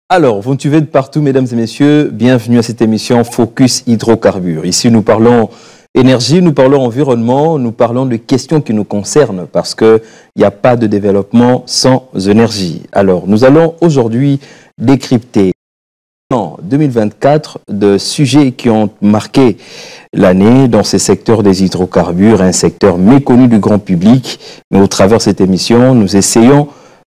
Alors, vous nous suivez de partout, mesdames et messieurs. Bienvenue à cette émission Focus Hydrocarbures. Ici, nous parlons énergie, nous parlons environnement, nous parlons de questions qui nous concernent parce qu'il n'y a pas de développement sans énergie. Alors, nous allons aujourd'hui décrypter en 2024 de sujets qui ont marqué l'année dans ces secteurs des hydrocarbures, un secteur méconnu du grand public. Mais au travers de cette émission, nous essayons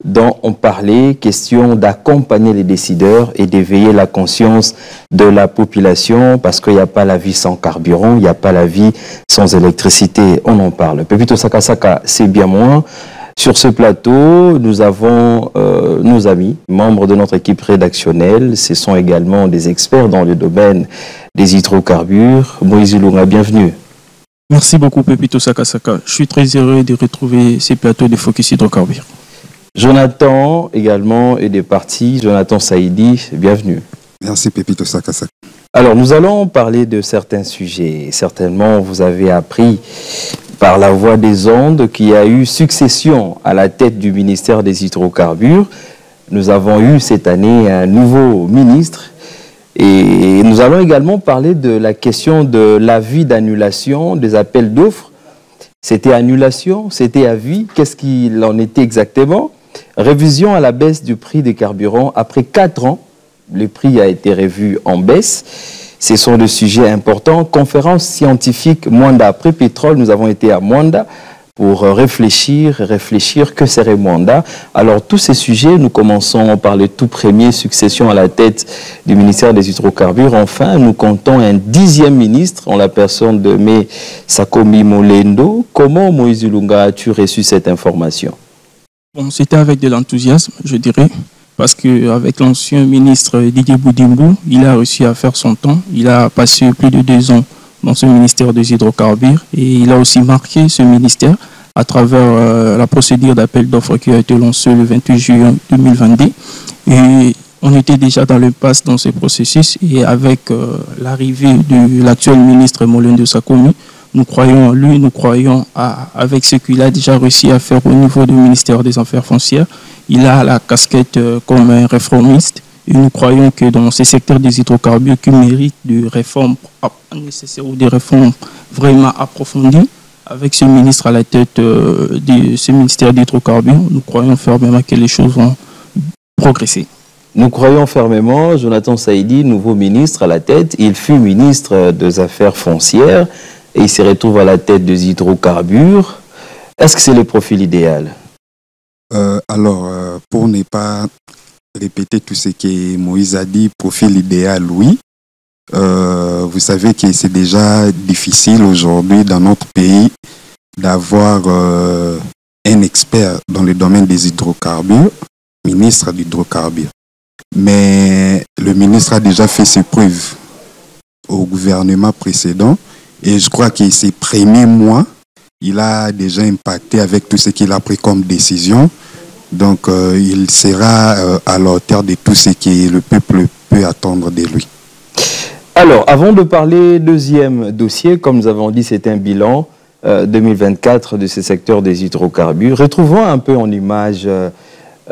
d'en parler, question d'accompagner les décideurs et d'éveiller la conscience de la population parce qu'il n'y a pas la vie sans carburant, il n'y a pas la vie sans électricité. On en parle. Pepito Sakasaka, c'est bien moins. Sur ce plateau, nous avons nos amis, membres de notre équipe rédactionnelle. Ce sont également des experts dans le domaine des hydrocarbures. Moïse Lunga, bienvenue. Merci beaucoup, Pepito Sakasaka. Je suis très heureux de retrouver ces plateaux de Focus Hydrocarbures. Jonathan également est des partis. Jonathan Saïdi, bienvenue. Merci Pepito Sakasaka. Alors nous allons parler de certains sujets. Certainement vous avez appris par la voie des ondes qu'il y a eu succession à la tête du ministère des hydrocarbures. Nous avons eu cette année un nouveau ministre et nous allons également parler de la question de l'avis d'annulation des appels d'offres. C'était annulation, c'était avis, qu'est-ce qu'il en était exactement? Révision à la baisse du prix des carburants. Après 4 ans, le prix a été revu en baisse. Ce sont des sujets importants. Conférence scientifique Mwanda. Après pétrole, nous avons été à Mwanda pour réfléchir que serait Mwanda. Alors, tous ces sujets, nous commençons par le tout premier, succession à la tête du ministère des hydrocarbures. Enfin, nous comptons un 10e ministre en la personne de Me Sakomi Molendo. Comment, Moïse Lunga, as-tu reçu cette information? Bon, c'était avec de l'enthousiasme, je dirais, parce qu'avec l'ancien ministre Didier Boudimbo, il a réussi à faire son temps. Il a passé plus de 2 ans dans ce ministère des hydrocarbures et il a aussi marqué ce ministère à travers la procédure d'appel d'offres qui a été lancée le 28 juillet 2022. Et on était déjà dans l'impasse dans ce processus et avec l'arrivée de l'actuel ministre Molendo Sakomi, nous croyons en lui, nous croyons avec ce qu'il a déjà réussi à faire au niveau du ministère des Affaires foncières. Il a la casquette comme un réformiste et nous croyons que dans ces secteurs des hydrocarbures qui méritent de réformes nécessaires ou des réformes vraiment approfondies, avec ce ministre à la tête de ce ministère des hydrocarbures, nous croyons fermement que les choses vont progresser. Nous croyons fermement, Jonathan Saïdi, nouveau ministre à la tête, il fut ministre des Affaires foncières et il se retrouve à la tête des hydrocarbures. Est-ce que c'est le profil idéal? Pour ne pas répéter tout ce que Moïse a dit, profil idéal, oui. Vous savez que c'est déjà difficile aujourd'hui dans notre pays d'avoir un expert dans le domaine des hydrocarbures, ministre d'hydrocarbures. Mais le ministre a déjà fait ses preuves au gouvernement précédent et je crois que ces premiers mois, il a déjà impacté avec tout ce qu'il a pris comme décision. Donc, il sera à la hauteur de tout ce que le peuple peut attendre de lui. Alors, avant de parler deuxième dossier, comme nous avons dit, c'est un bilan 2024 de ce secteur des hydrocarbures. Retrouvons un peu en image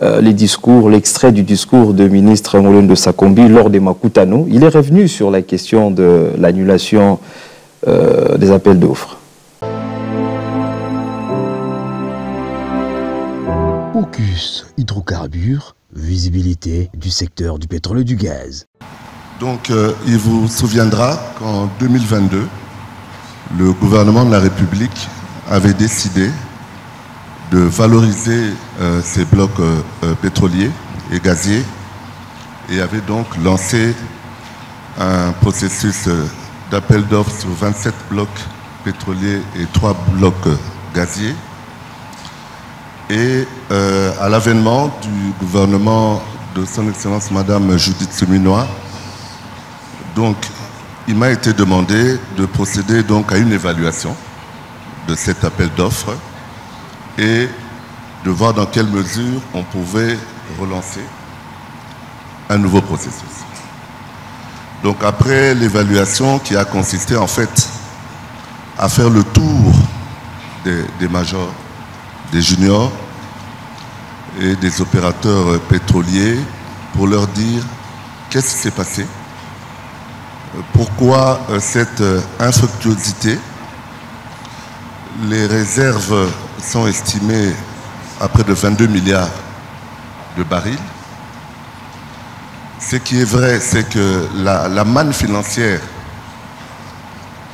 les discours, l'extrait du discours du ministre Molendo Sakomi lors des Makutano. Il est revenu sur la question de l'annulation des appels d'offres. Focus Hydrocarbures, visibilité du secteur du pétrole et du gaz. Donc, il vous souviendra qu'en 2022, le gouvernement de la République avait décidé de valoriser ces blocs pétroliers et gaziers et avait donc lancé un processus d'appel d'offres sur 27 blocs pétroliers et 3 blocs gaziers. Et à l'avènement du gouvernement de son Excellence Madame Judith Suminwa, donc il m'a été demandé de procéder donc à une évaluation de cet appel d'offres et de voir dans quelle mesure on pouvait relancer un nouveau processus. Donc après l'évaluation qui a consisté en fait à faire le tour des majors, des juniors et des opérateurs pétroliers pour leur dire qu'est-ce qui s'est passé, pourquoi cette infructuosité. Les réserves sont estimées à près de 22 milliards de barils. Ce qui est vrai, c'est que la manne financière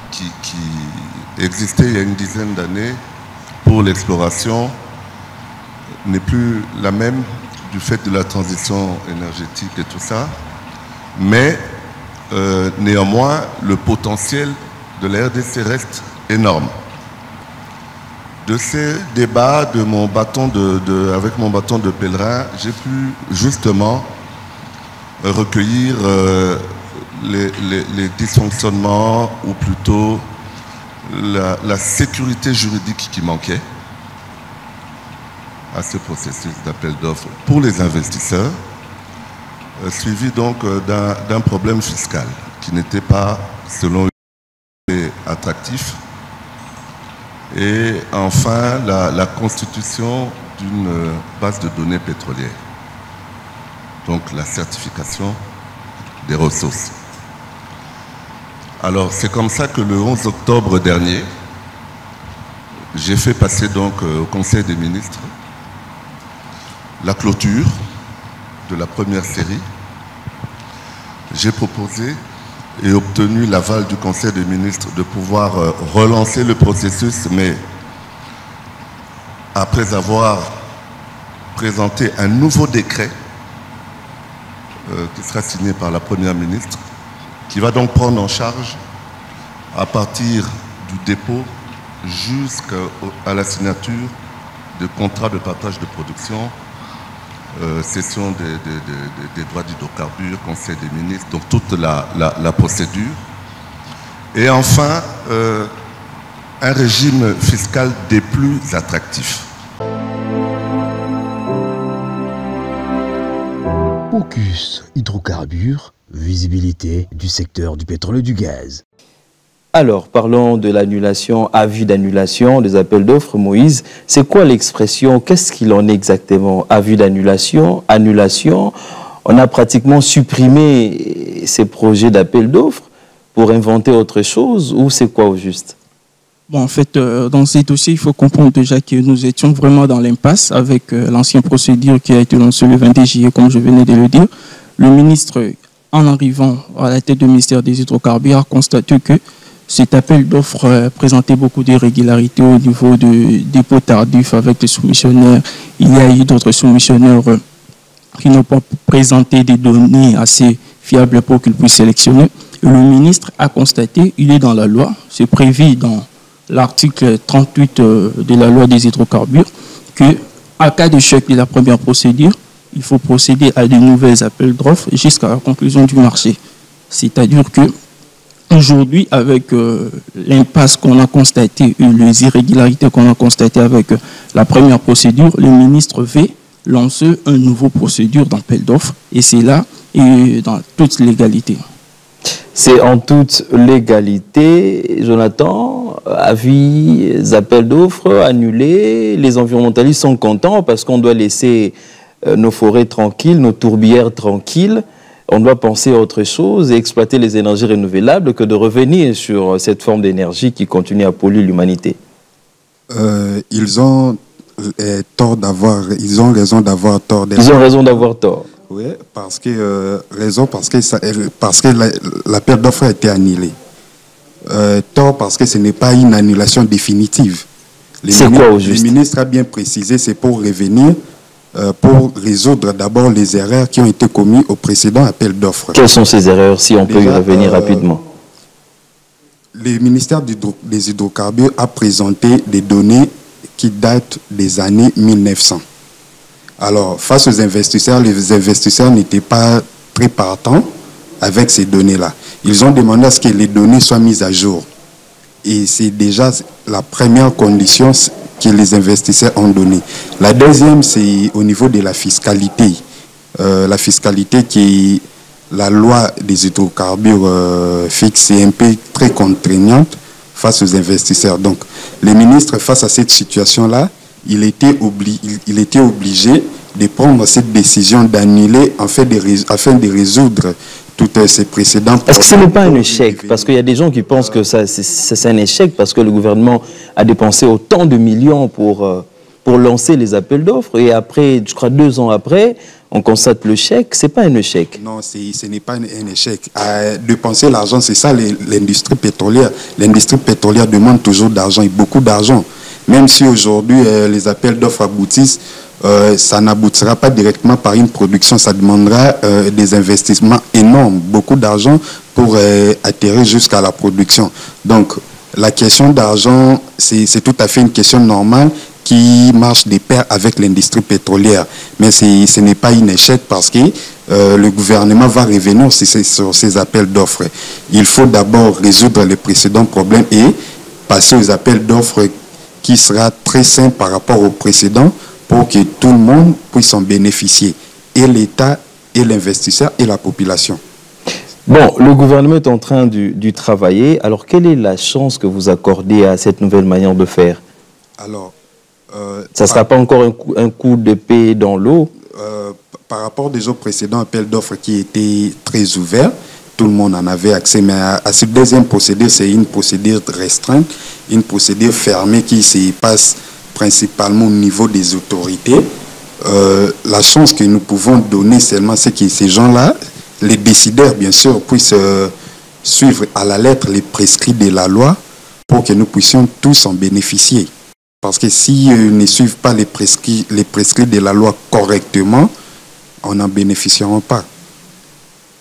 qui existait il y a une dizaine d'années pour l'exploration n'est plus la même du fait de la transition énergétique et tout ça. Mais néanmoins, le potentiel de la RDC reste énorme. De ces débats avec mon bâton de pèlerin, j'ai pu justement recueillir les dysfonctionnements ou plutôt la sécurité juridique qui manquait à ce processus d'appel d'offres pour les investisseurs, suivi donc d'un problème fiscal qui n'était pas, selon eux, attractif. Et enfin, la constitution d'une base de données pétrolière. Donc la certification des ressources. Alors c'est comme ça que le 11 octobre dernier, j'ai fait passer donc au Conseil des ministres la clôture de la première série. J'ai proposé et obtenu l'aval du Conseil des ministres de pouvoir relancer le processus, mais après avoir présenté un nouveau décret qui sera signé par la Première ministre, qui va donc prendre en charge à partir du dépôt jusqu'à la signature de contrats de partage de production, cession des droits d'hydrocarbures, Conseil des ministres, donc toute la procédure. Et enfin, un régime fiscal des plus attractifs. Focus Hydrocarbures, visibilité du secteur du pétrole et du gaz. Alors, parlons de l'annulation, avis d'annulation des appels d'offres. Moïse, c'est quoi l'expression? Qu'est-ce qu'il en est exactement? Avis d'annulation, annulation? On a pratiquement supprimé ces projets d'appels d'offres pour inventer autre chose, ou c'est quoi au juste? Bon, en fait, dans ces dossiers, il faut comprendre déjà que nous étions vraiment dans l'impasse avec l'ancienne procédure qui a été lancée le 22 juillet, comme je venais de le dire. Le ministre, en arrivant à la tête du ministère des Hydrocarbures, a constaté que cet appel d'offres présentait beaucoup d'irrégularités au niveau de dépôt tardif avec les soumissionnaires. Il y a eu d'autres soumissionnaires qui n'ont pas présenté des données assez fiables pour qu'ils puissent sélectionner. Et le ministre a constaté, il est dans la loi, c'est prévu dans l'article 38 de la loi des hydrocarbures, qu'en cas d'échec de la première procédure, il faut procéder à de nouvelles appels d'offres jusqu'à la conclusion du marché. C'est-à-dire que aujourd'hui, avec l'impasse qu'on a constatée et les irrégularités qu'on a constatées avec la première procédure, le ministre veut lancer une nouvelle procédure d'appel d'offres et c'est là et dans toute légalité. C'est en toute légalité, Jonathan, avis, appels d'offres annulés, les environnementalistes sont contents parce qu'on doit laisser nos forêts tranquilles, nos tourbières tranquilles. On doit penser à autre chose et exploiter les énergies renouvelables que de revenir sur cette forme d'énergie qui continue à polluer l'humanité. Ils ont raison d'avoir tort. Ils ont raison d'avoir tort. Oui, parce que l'appel d'offres a été annulé. Tort parce que ce n'est pas une annulation définitive. C'est quoi au juste? Le ministre a bien précisé, c'est pour revenir, pour résoudre d'abord les erreurs qui ont été commises au précédent appel d'offres. Quelles sont ces erreurs, si on peut y revenir rapidement? Le ministère des hydrocarbures a présenté des données qui datent des années 1900. Alors, face aux investisseurs, les investisseurs n'étaient pas très partants avec ces données-là. Ils ont demandé à ce que les données soient mises à jour. Et c'est déjà la première condition que les investisseurs ont donnée. La deuxième, c'est au niveau de la fiscalité. La fiscalité qui est la loi des hydrocarbures fixe et un peu très contraignante face aux investisseurs. Donc, les ministres, face à cette situation-là, il était obligé de prendre cette décision d'annuler afin de résoudre toutes ces précédents. Est-ce que ce n'est pas un échec? Parce qu'il y a des gens qui pensent que c'est un échec parce que le gouvernement a dépensé autant de millions pour lancer les appels d'offres et après, je crois 2 ans après, on constate le chèque. Ce n'est pas un échec. Non, ce n'est pas un échec. Dépenser l'argent, c'est ça l'industrie pétrolière. L'industrie pétrolière demande toujours d'argent et beaucoup d'argent. Même si aujourd'hui les appels d'offres aboutissent, ça n'aboutira pas directement par une production. Ça demandera des investissements énormes, beaucoup d'argent pour atterrir jusqu'à la production. Donc, la question d'argent, c'est tout à fait une question normale qui marche de pair avec l'industrie pétrolière. Mais ce n'est pas un échec parce que le gouvernement va revenir sur ces appels d'offres. Il faut d'abord résoudre les précédents problèmes et passer aux appels d'offres qui sera très simple par rapport aux précédents pour que tout le monde puisse en bénéficier, et l'État, et l'investisseur, et la population. Bon, le gouvernement est en train de travailler. Alors, quelle est la chance que vous accordez à cette nouvelle manière de faire? Alors, ça ne sera pas encore un coup d'épée dans l'eau? Par rapport aux autres précédents appels d'offres qui étaient très ouverts, tout le monde en avait accès, mais à ce deuxième procédure, c'est une procédure restreinte, une procédure fermée qui se passe principalement au niveau des autorités. La chance que nous pouvons donner seulement, c'est que ces gens-là, les décideurs bien sûr, puissent suivre à la lettre les prescrits de la loi pour que nous puissions tous en bénéficier. Parce que si ne suivent pas les prescrits de la loi correctement, on n'en bénéficieront pas.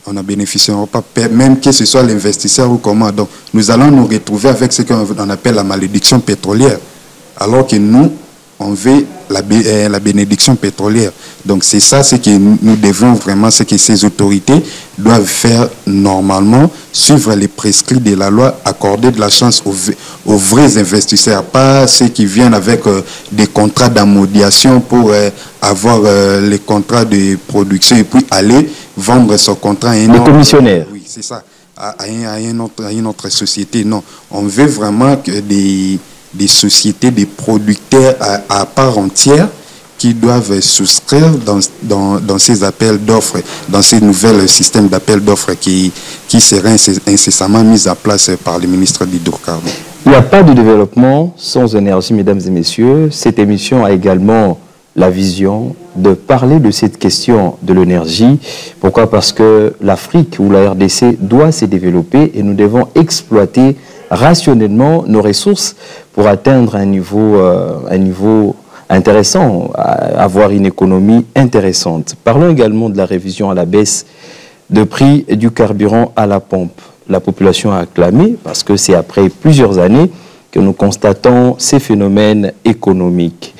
On n'en bénéficieront pas, même que ce soit l'investisseur ou comment. Donc, nous allons nous retrouver avec ce qu'on appelle la malédiction pétrolière. Alors que nous, on veut la bénédiction pétrolière. Donc, c'est ça ce que nous devons vraiment, ce que ces autorités doivent faire normalement, suivre les prescrits de la loi, accorder de la chance aux vrais investisseurs, pas ceux qui viennent avec des contrats d'amodiation pour avoir les contrats de production et puis aller vendre son contrat à un autre commissionnaire. Oui, c'est ça, à une autre société. Non, on veut vraiment que des sociétés, des producteurs à part entière qui doivent souscrire dans ces appels d'offres, dans ces nouveaux systèmes d'appels d'offres qui seraient incessamment mis en place par le ministre de l'Hydrocarbures. Il n'y a pas de développement sans énergie, mesdames et messieurs. Cette émission a également la vision de parler de cette question de l'énergie. Pourquoi? Parce que l'Afrique ou la RDC doit se développer et nous devons exploiter rationnellement nos ressources pour atteindre un niveau intéressant, avoir une économie intéressante. Parlons également de la révision à la baisse de prix du carburant à la pompe. La population a acclamé parce que c'est après plusieurs années que nous constatons ces phénomènes économiques.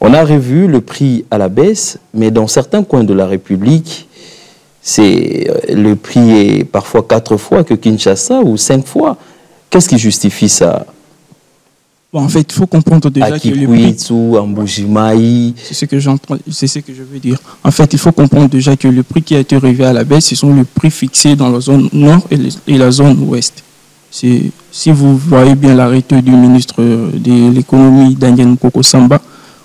On a revu le prix à la baisse, mais dans certains coins de la République, le prix est parfois 4 fois que Kinshasa ou 5 fois. Qu'est-ce qui justifie ça? Bon, en fait, il faut comprendre déjà que le prix... C'est ce que je veux dire. En fait, il faut comprendre déjà que le prix qui a été revu à la baisse, ce sont les prix fixés dans la zone nord et la zone ouest. Si vous voyez bien l'arrêté du ministre de l'économie, Daniel Nkoko Samba,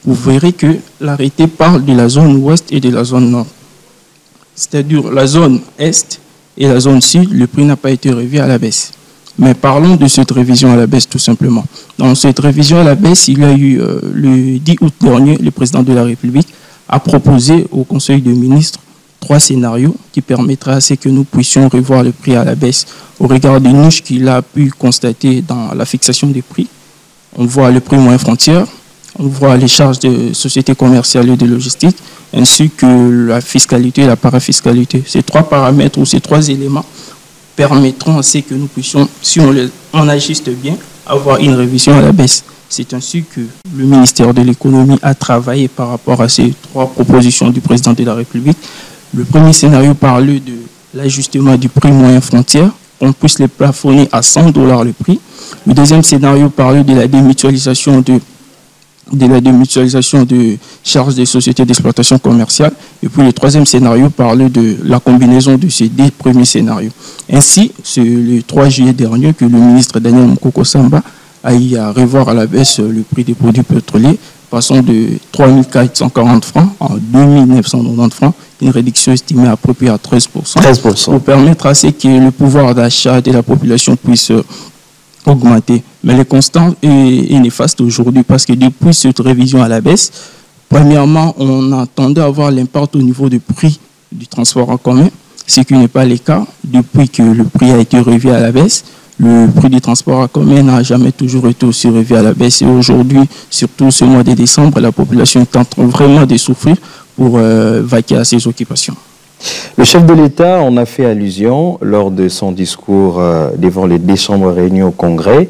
vous verrez que l'arrêté parle de la zone ouest et de la zone nord. C'est-à-dire la zone est et la zone sud, le prix n'a pas été revu à la baisse. Mais parlons de cette révision à la baisse tout simplement. Dans cette révision à la baisse, il y a eu le 10 août dernier, le président de la République a proposé au Conseil des ministres 3 scénarios qui permettraient à ce que nous puissions revoir le prix à la baisse au regard des niches qu'il a pu constater dans la fixation des prix. On voit le prix moyen frontière, on voit les charges de sociétés commerciales et de logistique, ainsi que la fiscalité et la parafiscalité. Ces 3 paramètres ou ces 3 éléments permettront à ce que nous puissions, si on ajuste bien, avoir une révision à la baisse. C'est ainsi que le ministère de l'économie a travaillé par rapport à ces 3 propositions du président de la République. Le premier scénario parlait de l'ajustement du prix moyen frontière, on puisse les plafonner à $100 le prix. Le deuxième scénario parlait de la démutualisation de charges des sociétés d'exploitation commerciale. Et puis le troisième scénario parlait de la combinaison de ces 2 premiers scénarios. Ainsi, c'est le 3 juillet dernier que le ministre Daniel Nkoko Samba a eu à revoir à la baisse le prix des produits pétroliers passant de 3 440 francs à 2 990 francs, une réduction estimée à peu près à 13%. 13%. Pour permettre à ce que le pouvoir d'achat de la population puisse augmenter. Mais le constat est néfaste aujourd'hui parce que depuis cette révision à la baisse, premièrement, on attendait avoir l'impact au niveau du prix du transport en commun, ce qui n'est pas le cas. Depuis que le prix a été revu à la baisse, le prix du transport en commun n'a jamais toujours été aussi revu à la baisse. Et aujourd'hui, surtout ce mois de décembre, la population est en train vraiment de souffrir pour vaquer à ses occupations. Le chef de l'État en a fait allusion lors de son discours devant les deux chambres réunies au Congrès.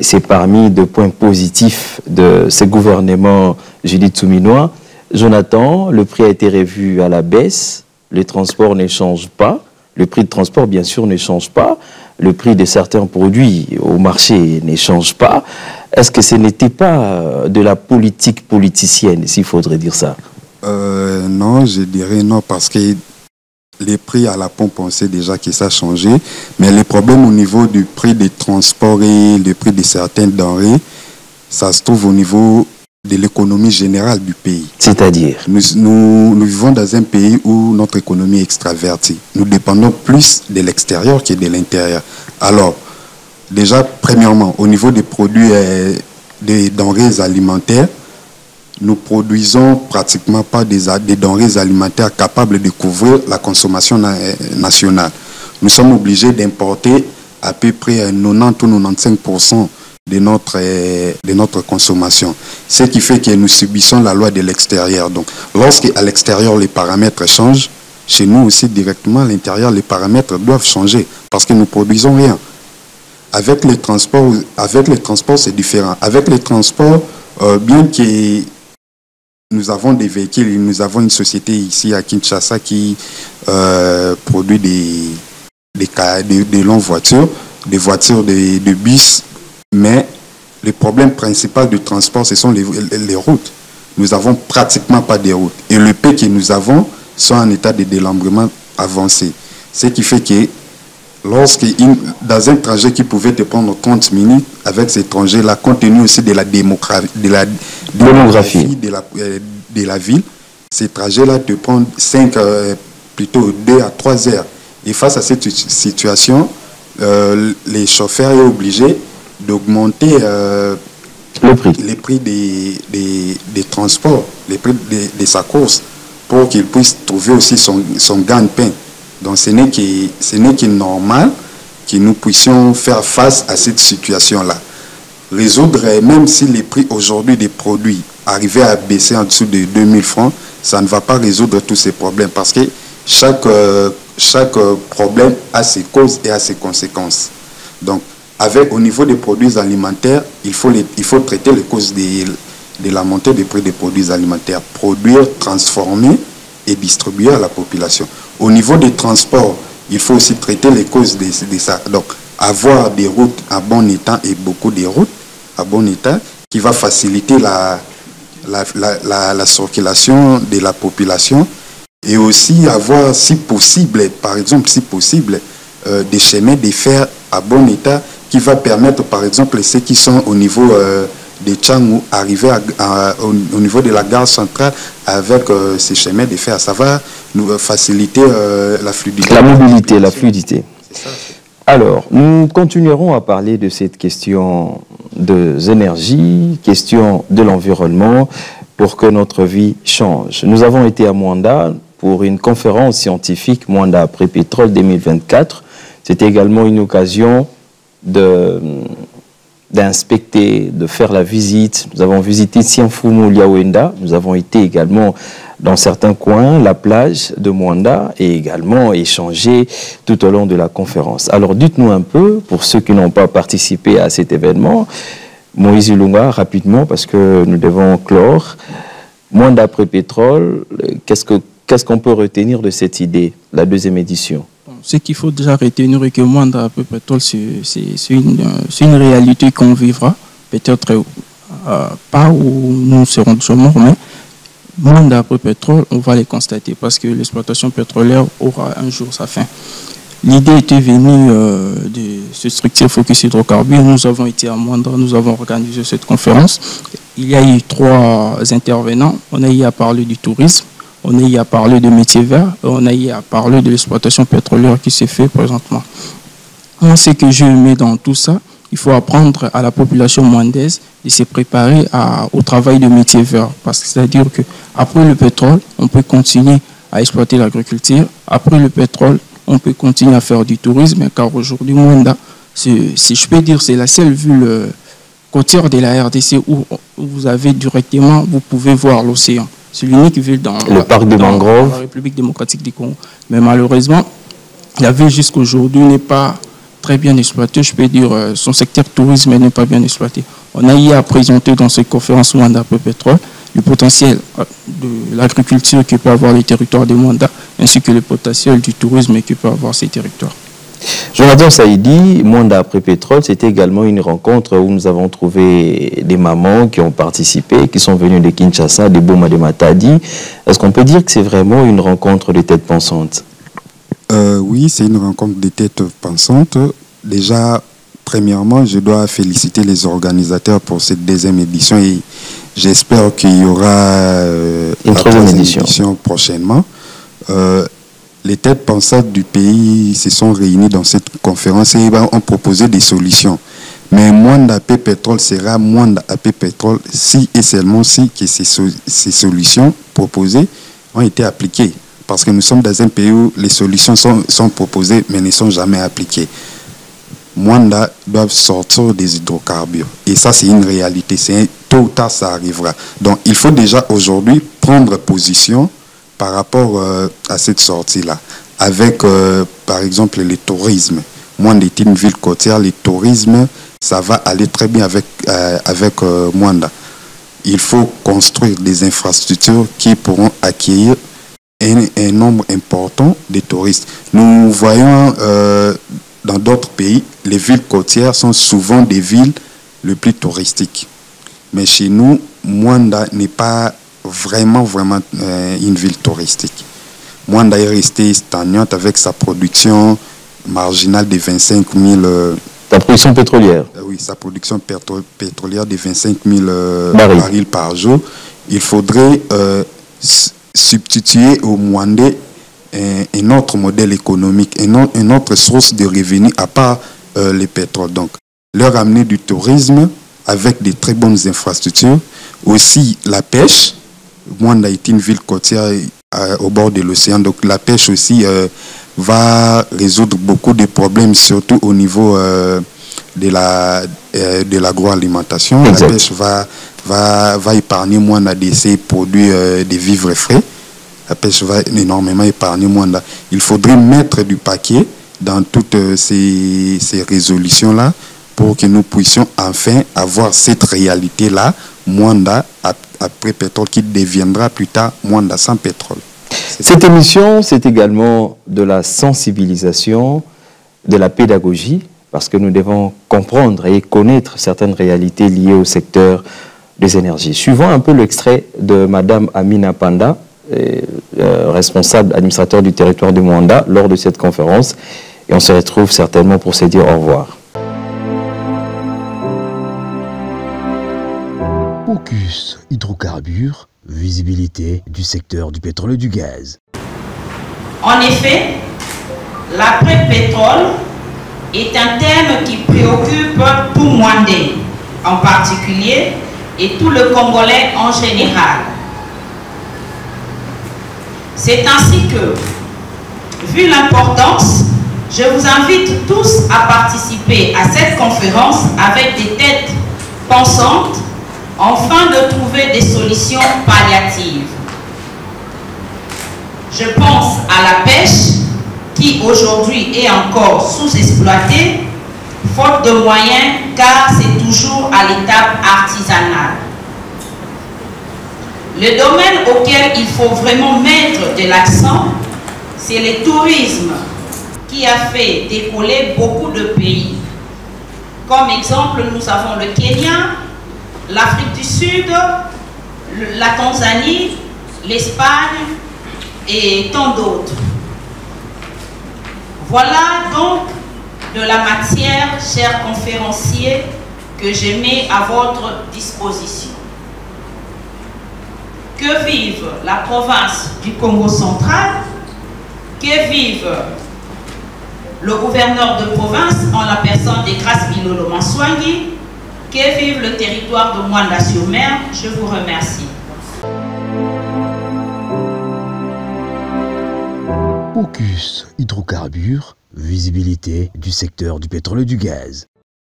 C'est parmi deux points positifs de ce gouvernement Judith Souminois. Jonathan, le prix a été revu à la baisse, le transport ne change pas, le prix de transport bien sûr ne change pas, le prix de certains produits au marché ne change pas. Est-ce que ce n'était pas de la politique politicienne, s'il faudrait dire ça? Non, je dirais non, parce que les prix à la pompe, on sait déjà que ça a changé, mais les problèmes au niveau du prix des transports et le prix de certaines denrées, ça se trouve au niveau de l'économie générale du pays. C'est-à-dire? Nous vivons dans un pays où notre économie est extravertie. Nous dépendons plus de l'extérieur que de l'intérieur. Alors, déjà, premièrement, au niveau des produits, des denrées alimentaires, nous produisons pratiquement pas des denrées alimentaires capables de couvrir la consommation nationale. Nous sommes obligés d'importer à peu près 90 ou 95% de notre consommation. Ce qui fait que nous subissons la loi de l'extérieur. Donc, lorsque à l'extérieur les paramètres changent, chez nous aussi directement à l'intérieur les paramètres doivent changer parce que nous produisons rien. Avec les transports c'est différent. Avec les transports, bien que nous avons des véhicules, nous avons une société ici à Kinshasa qui produit des longues voitures, des voitures de bus, mais le problème principal du transport, ce sont les routes. Nous n'avons pratiquement pas de routes. Et le peu que nous avons sont en état de délabrement avancé. Ce qui fait que dans un trajet qui pouvait te prendre 30 minutes, avec ces trajets-là, compte tenu aussi de la démographie de la ville, ces trajets-là te prennent 2 à 3 heures. Et face à cette situation, les chauffeurs sont obligés d'augmenter les prix des transports, les prix de sa course, pour qu'il puisse trouver aussi son gagne-pain. Donc ce n'est que normal que nous puissions faire face à cette situation-là. Résoudre, même si les prix aujourd'hui des produits arrivaient à baisser en dessous de 2000 francs, ça ne va pas résoudre tous ces problèmes parce que chaque problème a ses causes et a ses conséquences. Donc, au niveau des produits alimentaires, il faut traiter les causes de la montée des prix des produits alimentaires. Produire, transformer et distribuer à la population. Au niveau des transports, il faut aussi traiter les causes de ça. Donc, avoir des routes à bon état et beaucoup de routes à bon état qui va faciliter la circulation de la population et aussi avoir, si possible, par exemple, des chemins de fer à bon état qui va permettre, par exemple, ceux qui sont au niveau de Tchangou, arriver au niveau de la gare centrale avec ces chemins de fer. Ça va nous faciliter la fluidité. La mobilité, la fluidité. C'est ça. Alors, nous continuerons à parler de cette question des énergies, question de l'environnement, pour que notre vie change. Nous avons été à Mwanda pour une conférence scientifique, Mwanda après pétrole 2024. C'était également une occasion d'inspecter, de faire la visite. Nous avons visité Sianfumu Liawenda. Nous avons été également dans certains coins, la plage de Mwanda, et également échangé tout au long de la conférence. Alors dites-nous un peu, pour ceux qui n'ont pas participé à cet événement, Moïse Ilunga, rapidement, parce que nous devons clore. Mwanda après pétrole, qu'est-ce qu'on peut retenir de cette idée, la deuxième édition? Ce qu'il faut déjà retenir est que Mwanda après pétrole, c'est une réalité qu'on vivra, peut-être pas où nous serons toujours morts, mais Mwanda après pétrole, on va les constater parce que l'exploitation pétrolière aura un jour sa fin. L'idée était venue de ce structure Focus Hydrocarbures. Nous avons été à Mwanda, nous avons organisé cette conférence il y a eu 3 intervenants. On a eu à parler du tourisme, on a eu à parler de métiers verts, et on a eu à parler de l'exploitation pétrolière qui s'est fait présentement. Moi, ce que je mets dans tout ça, il faut apprendre à la population mwandaise de se préparer au travail de métiers verts. Parce que c'est-à-dire qu'après le pétrole, on peut continuer à exploiter l'agriculture. Après le pétrole, on peut continuer à faire du tourisme. Car aujourd'hui, Mwanda, si je peux dire, c'est la seule ville côtière de la RDC où vous avez directement, vous pouvez voir l'océan. C'est l'unique ville dans le parc de mangroves, la République démocratique du Congo. Mais malheureusement, la ville jusqu'aujourd'hui n'est pas très bien exploité, je peux dire, son secteur tourisme n'est pas bien exploité. On a eu à présenter dans cette conférence Mwanda Après Pétrole le potentiel de l'agriculture que peut avoir les territoires de Mwanda, ainsi que le potentiel du tourisme que peut avoir ces territoires. Jonathan Saïdi, Mwanda Après Pétrole, c'était également une rencontre où nous avons trouvé des mamans qui ont participé, qui sont venues de Kinshasa, de Boma, de Matadi. Est-ce qu'on peut dire que c'est vraiment une rencontre de têtes pensantes? Oui, c'est une rencontre des têtes pensantes. Déjà, premièrement, je dois féliciter les organisateurs pour cette 2e édition et j'espère qu'il y aura une 3e édition prochainement. Les têtes pensantes du pays se sont réunies dans cette conférence et ont proposé des solutions. Mais Mwanda Après Pétrole sera Mwanda Après Pétrole si et seulement si que ces solutions proposées ont été appliquées. Parce que nous sommes dans un pays où les solutions sont proposées mais ne sont jamais appliquées. Mwanda doivent sortir des hydrocarbures. Et ça, c'est une réalité. Tôt ou tard, ça arrivera. Donc, il faut déjà aujourd'hui prendre position par rapport à cette sortie-là. Avec, par exemple, le tourisme. Mwanda est une ville côtière. Le tourisme, ça va aller très bien avec Mwanda. Il faut construire des infrastructures qui pourront accueillir un nombre important de touristes. Nous voyons dans d'autres pays, les villes côtières sont souvent des villes les plus touristiques. Mais chez nous, Mwanda n'est pas vraiment une ville touristique. Mwanda est restée stagnante avec sa production marginale de 25 000... Sa production pétrolière. Oui, sa production pétrolière de 25 000 barils par jour. Il faudrait substituer au Mwandais un autre modèle économique, une autre source de revenus à part le pétrole. Donc, leur amener du tourisme avec de très bonnes infrastructures. Aussi, la pêche. Mwanda est une ville côtière au bord de l'océan. Donc, la pêche aussi va résoudre beaucoup de problèmes, surtout au niveau de l'agroalimentation. La pêche va épargner Mwanda de ses produits de vivres frais. La pêche va énormément épargner Mwanda. Il faudrait mettre du paquet dans toutes ces résolutions-là pour que nous puissions enfin avoir cette réalité-là, Mwanda Après Pétrole, qui deviendra plus tard Mwanda sans pétrole. Cette émission, c'est également de la sensibilisation, de la pédagogie, parce que nous devons comprendre et connaître certaines réalités liées au secteur des énergies. Suivons un peu l'extrait de Madame Amina Panda, responsable administrateur du territoire de Mwanda, lors de cette conférence. Et on se retrouve certainement pour se dire au revoir. Focus hydrocarbures, visibilité du secteur du pétrole et du gaz. En effet, l'après-pétrole est un thème qui préoccupe tout Mwandais en particulier et tout le Congolais en général. C'est ainsi que, vu l'importance, je vous invite tous à participer à cette conférence avec des têtes pensantes, afin de trouver des solutions palliatives. Je pense à la pêche, qui aujourd'hui est encore sous-exploitée, faute de moyens, car c'est toujours à l'étape artisanale. Le domaine auquel il faut vraiment mettre de l'accent, c'est le tourisme qui a fait décoller beaucoup de pays. Comme exemple, nous avons le Kenya, l'Afrique du Sud, la Tanzanie, l'Espagne et tant d'autres. Voilà donc de la matière, chers conférenciers, que je mets à votre disposition. que vive la province du Congo central, que vive le gouverneur de province en la personne des Grâces Bilolo Manswangi, que vive le territoire de Mwanda-sur-Mer. Je vous remercie. Focus hydrocarbures, visibilité du secteur du pétrole et du gaz.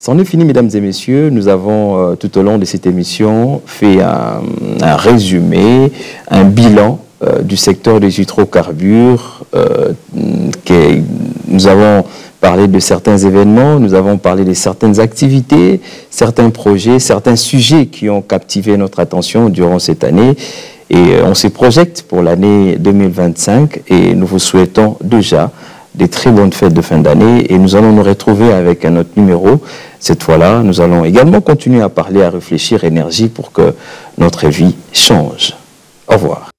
C'en est fini, mesdames et messieurs. Nous avons, tout au long de cette émission, fait un résumé, un bilan du secteur des hydrocarbures. Nous avons parlé de certains événements, nous avons parlé de certaines activités, certains projets, certains sujets qui ont captivé notre attention durant cette année. Et on se projette pour l'année 2025 et nous vous souhaitons déjà des très bonnes fêtes de fin d'année et nous allons nous retrouver avec un autre numéro. Cette fois-là, nous allons également continuer à parler, à réfléchir énergie pour que notre vie change. Au revoir.